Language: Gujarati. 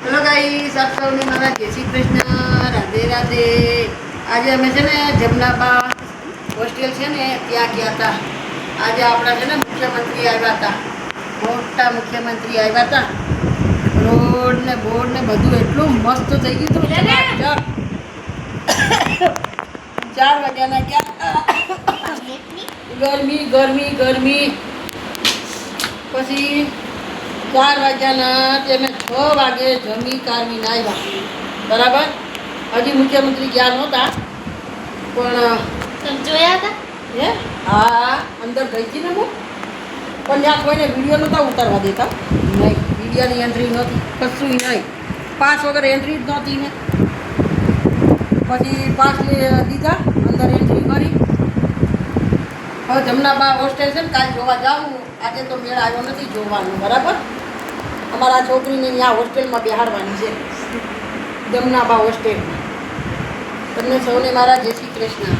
હેલો ગાઈસ, આપ સૌને મારા જય શ્રી કૃષ્ણ, રાધે રાધે. આજે અમે છે ને જમનાબા હોસ્ટેલ છે ને ત્યાં ગયા હતા. આજે આપણા છે ને મુખ્યમંત્રી આવ્યા હતા, મોટા મુખ્યમંત્રી આવ્યા હતા. રોડ ને બોર્ડ ને બધું એટલું મસ્ત થઈ ગયું હતું. 4 વાગ્યાના ગયા. ગરમી ગરમી ગરમી. પછી 4 વાગ્યાના અમે 6 વાગે જમી કારવીને આવ્યા. બરાબર. હજી મુખ્યમંત્રી ગયા નહોતા પણ તમે જોયા હતા? હે હા, અંદર ગઈ હતી ને હું, પણ ત્યાં કોઈને વિડીયો નહોતા ઉતારવા દેતા. નહીં, વિડીયોની એન્ટ્રી નહોતી, કશું નહીં. પાસ વગર એન્ટ્રી જ નહોતી ને. પછી પાસ દીધા, અંદર એન્ટ્રી કરી. હવે જમનાબા હોસ્ટેલ છે ને કાલે જોવા જાઉં. આજે તો મેળ આવ્યો નથી જોવાનું. બરાબર. અમારા છોકરીને ત્યાં હોસ્ટેલમાં બેહાડવાની છે, જમનાબા હોસ્ટેલમાં. તમને સૌને મારા જય શ્રી કૃષ્ણ.